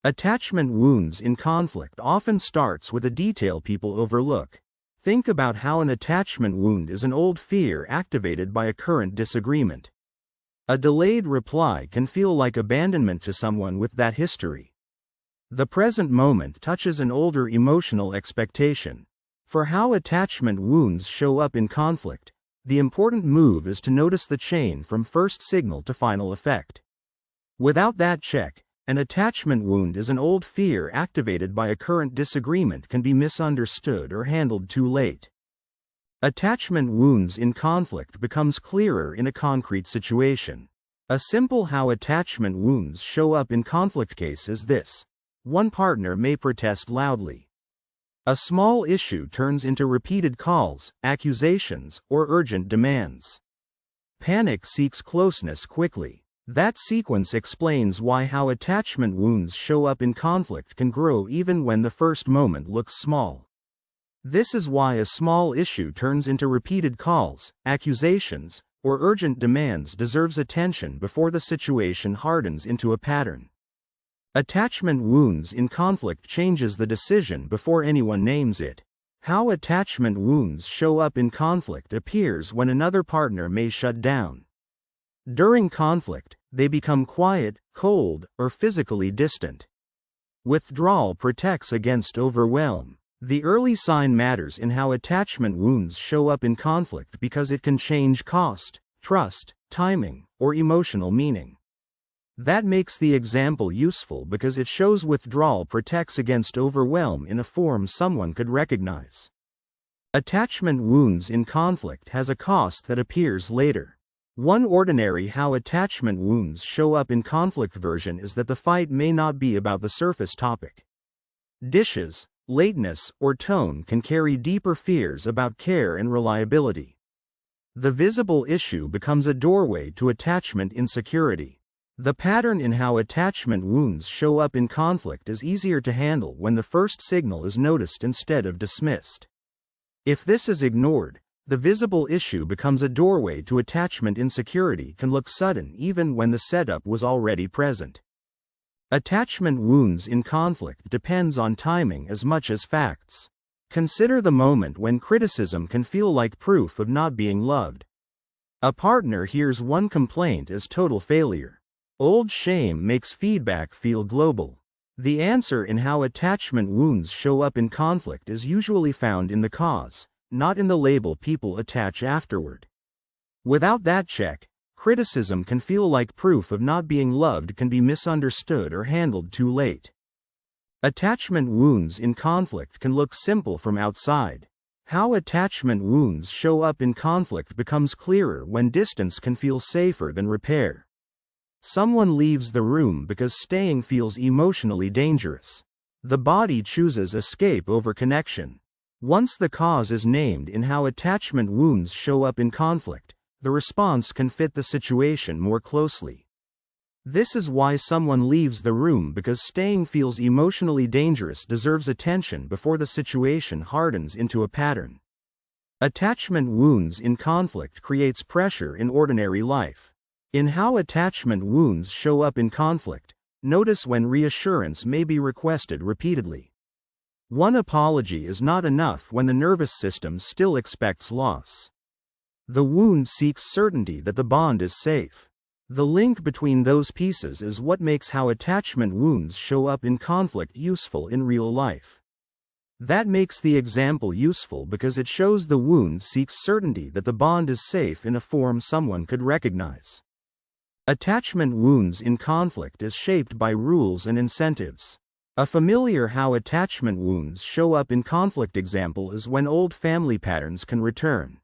Attachment wounds in conflict often starts with a detail people overlook. Think about how an attachment wound is an old fear activated by a current disagreement. A delayed reply can feel like abandonment to someone with that history. The present moment touches an older emotional expectation. For how attachment wounds show up in conflict, the important move is to notice the chain from first signal to final effect. Without that check, an attachment wound is an old fear activated by a current disagreement can be misunderstood or handled too late. Attachment wounds in conflict becomes clearer in a concrete situation. A simple how attachment wounds show up in conflict case is this. One partner may protest loudly. A small issue turns into repeated calls, accusations, or urgent demands. Panic seeks closeness quickly. That sequence explains why how attachment wounds show up in conflict can grow even when the first moment looks small. This is why a small issue turns into repeated calls, accusations, or urgent demands deserves attention before the situation hardens into a pattern. Attachment wounds in conflict changes the decision before anyone names it. How attachment wounds show up in conflict appears when another partner may shut down. During conflict, they become quiet, cold, or physically distant. Withdrawal protects against overwhelm. The early sign matters in how attachment wounds show up in conflict because it can change cost, trust, timing, or emotional meaning. That makes the example useful because it shows withdrawal protects against overwhelm in a form someone could recognize. Attachment wounds in conflict has a cost that appears later. One ordinary how attachment wounds show up in conflict version is that the fight may not be about the surface topic. Dishes, lateness, or tone can carry deeper fears about care and reliability. The visible issue becomes a doorway to attachment insecurity. The pattern in how attachment wounds show up in conflict is easier to handle when the first signal is noticed instead of dismissed. If this is ignored, the visible issue becomes a doorway to attachment insecurity can look sudden even when the setup was already present. Attachment wounds in conflict depends on timing as much as facts. Consider the moment when criticism can feel like proof of not being loved. A partner hears one complaint as total failure. Old shame makes feedback feel global. The answer in how attachment wounds show up in conflict is usually found in the cause, not in the label people attach afterward. Without that check, criticism can feel like proof of not being loved can be misunderstood or handled too late. Attachment wounds in conflict can look simple from outside. How attachment wounds show up in conflict becomes clearer when distance can feel safer than repair. Someone leaves the room because staying feels emotionally dangerous. The body chooses escape over connection. Once the cause is named in how attachment wounds show up in conflict, the response can fit the situation more closely. This is why someone leaves the room because staying feels emotionally dangerous deserves attention before the situation hardens into a pattern. Attachment wounds in conflict creates pressure in ordinary life. In how attachment wounds show up in conflict, notice when reassurance may be requested repeatedly. One apology is not enough when the nervous system still expects loss. The wound seeks certainty that the bond is safe. The link between those pieces is what makes how attachment wounds show up in conflict useful in real life. That makes the example useful because it shows the wound seeks certainty that the bond is safe in a form someone could recognize. Attachment wounds in conflict is shaped by rules and incentives. A familiar how attachment wounds show up in conflict example is when old family patterns can return.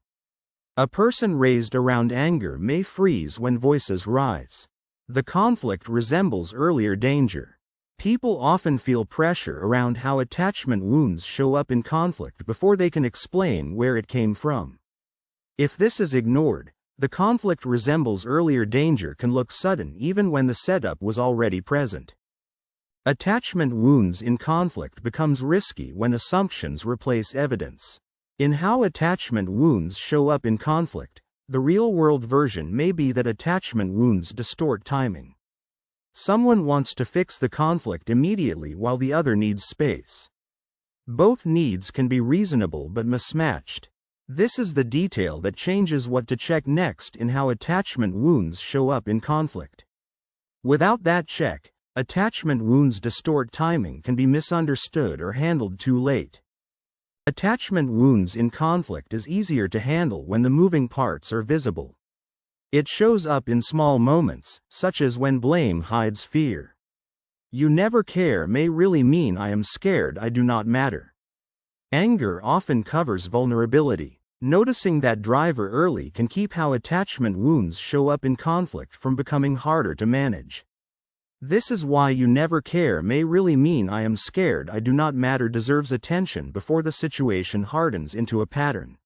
A person raised around anger may freeze when voices rise. The conflict resembles earlier danger. People often feel pressure around how attachment wounds show up in conflict before they can explain where it came from. If this is ignored, the conflict resembles earlier danger can look sudden even when the setup was already present. Attachment wounds in conflict becomes risky when assumptions replace evidence. In how attachment wounds show up in conflict, the real-world version may be that attachment wounds distort timing. Someone wants to fix the conflict immediately while the other needs space. Both needs can be reasonable but mismatched. This is the detail that changes what to check next in how attachment wounds show up in conflict. Without that check, attachment wounds distort timing, can be misunderstood or handled too late. Attachment wounds in conflict is easier to handle when the moving parts are visible. It shows up in small moments, such as when blame hides fear. You never care may really mean I am scared I do not matter. Anger often covers vulnerability. Noticing that driver early can keep how attachment wounds show up in conflict from becoming harder to manage. This is why you never care may really mean I am scared I do not matter deserves attention before the situation hardens into a pattern.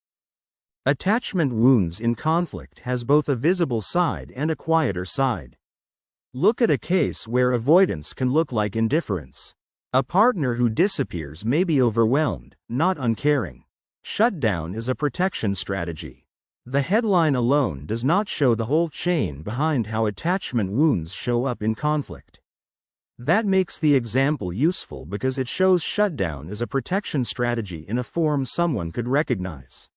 Attachment wounds in conflict has both a visible side and a quieter side. Look at a case where avoidance can look like indifference. A partner who disappears may be overwhelmed, not uncaring. Shutdown is a protection strategy. The headline alone does not show the whole chain behind how attachment wounds show up in conflict. That makes the example useful because it shows shutdown is a protection strategy in a form someone could recognize.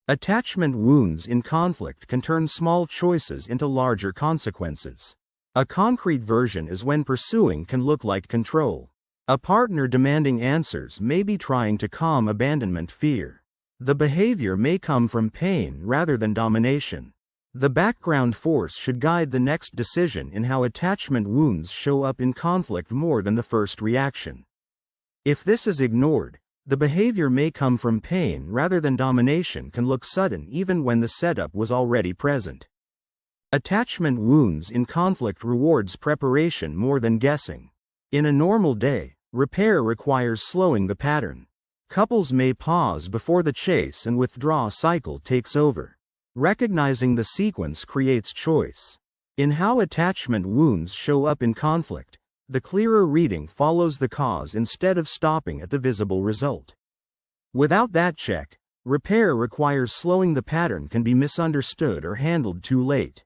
Attachment wounds in conflict can turn small choices into larger consequences. A concrete version is when pursuing can look like control. A partner demanding answers may be trying to calm abandonment fear. The behavior may come from pain rather than domination. The background force should guide the next decision in how attachment wounds show up in conflict more than the first reaction. If this is ignored, the behavior may come from pain rather than domination can look sudden even when the setup was already present. Attachment wounds in conflict rewards preparation more than guessing. In a normal day, repair requires slowing the pattern. Couples may pause before the chase and withdraw cycle takes over. Recognizing the sequence creates choice. In how attachment wounds show up in conflict, the clearer reading follows the cause instead of stopping at the visible result. Without that check, repair requires slowing the pattern can be misunderstood or handled too late.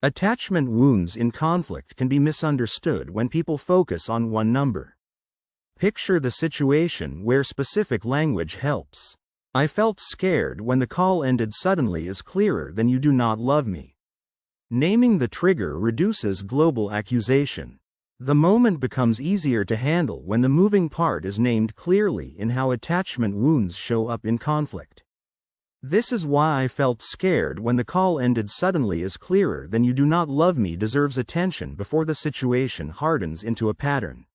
Attachment wounds in conflict can be misunderstood when people focus on one number. Picture the situation where specific language helps. I felt scared when the call ended suddenly is clearer than you do not love me. Naming the trigger reduces global accusation. The moment becomes easier to handle when the moving part is named clearly in how attachment wounds show up in conflict. This is why I felt scared when the call ended suddenly is clearer than you do not love me deserves attention before the situation hardens into a pattern.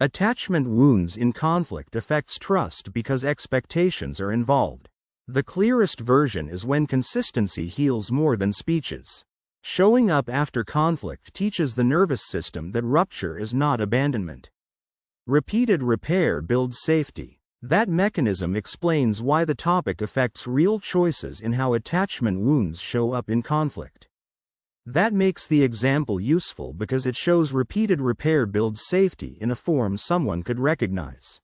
Attachment wounds in conflict affects trust because expectations are involved. The clearest version is when consistency heals more than speeches. Showing up after conflict teaches the nervous system that rupture is not abandonment. Repeated repair builds safety. That mechanism explains why the topic affects real choices in how attachment wounds show up in conflict. That makes the example useful because it shows repeated repair builds safety in a form someone could recognize.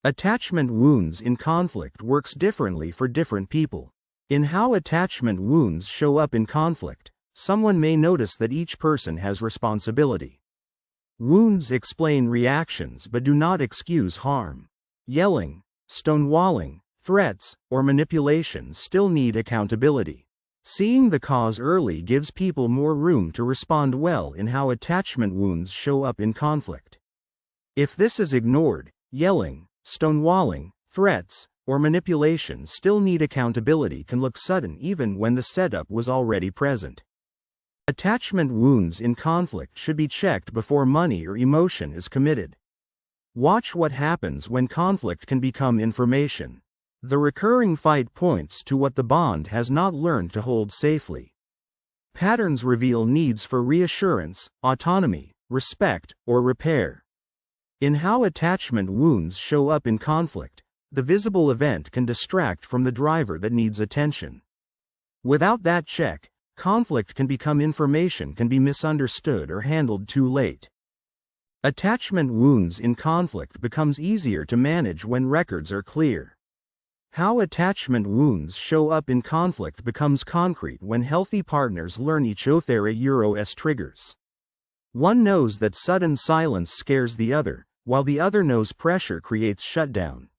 Attachment wounds in conflict works differently for different people. In how attachment wounds show up in conflict, someone may notice that each person has responsibility. Wounds explain reactions but do not excuse harm. Yelling, stonewalling, threats, or manipulation still need accountability. Seeing the cause early gives people more room to respond well in how attachment wounds show up in conflict. If this is ignored, yelling, stonewalling, threats, or manipulation still need accountability can look sudden even when the setup was already present. Attachment wounds in conflict should be checked before money or emotion is committed. Watch what happens when conflict can become information. The recurring fight points to what the bond has not learned to hold safely. Patterns reveal needs for reassurance, autonomy, respect, or repair. In how attachment wounds show up in conflict, the visible event can distract from the driver that needs attention. Without that check, conflict can become information can be misunderstood or handled too late. Attachment wounds in conflict becomes easier to manage when records are clear. How attachment wounds show up in conflict becomes concrete when healthy partners learn each other's triggers. One knows that sudden silence scares the other, while the other knows pressure creates shutdown.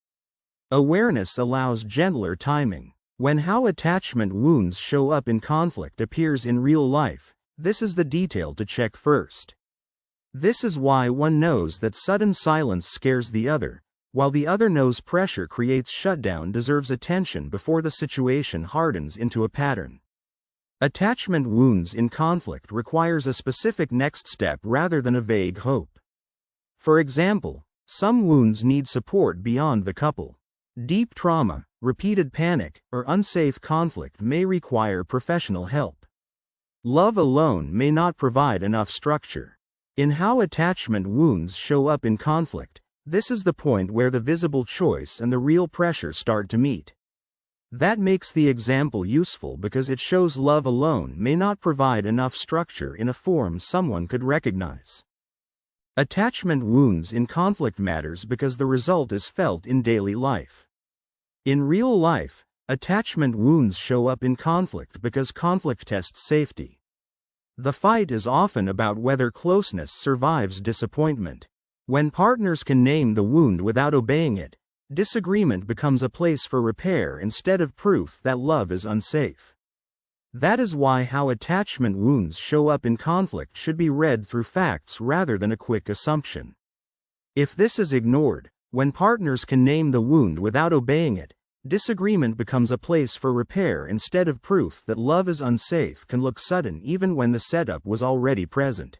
Awareness allows gentler timing. When how attachment wounds show up in conflict appears in real life, this is the detail to check first. This is why one knows that sudden silence scares the other, while the other knows pressure creates shutdown deserves attention before the situation hardens into a pattern. Attachment wounds in conflict requires a specific next step rather than a vague hope. For example, some wounds need support beyond the couple. Deep trauma, repeated panic, or unsafe conflict may require professional help. Love alone may not provide enough structure. In how attachment wounds show up in conflict, this is the point where the visible choice and the real pressure start to meet. That makes the example useful because it shows love alone may not provide enough structure in a form someone could recognize. Attachment wounds in conflict matters because the result is felt in daily life. In real life, attachment wounds show up in conflict because conflict tests safety. The fight is often about whether closeness survives disappointment. When partners can name the wound without obeying it, disagreement becomes a place for repair instead of proof that love is unsafe. That is why how attachment wounds show up in conflict should be read through facts rather than a quick assumption. If this is ignored, when partners can name the wound without obeying it, disagreement becomes a place for repair instead of proof that love is unsafe can look sudden even when the setup was already present.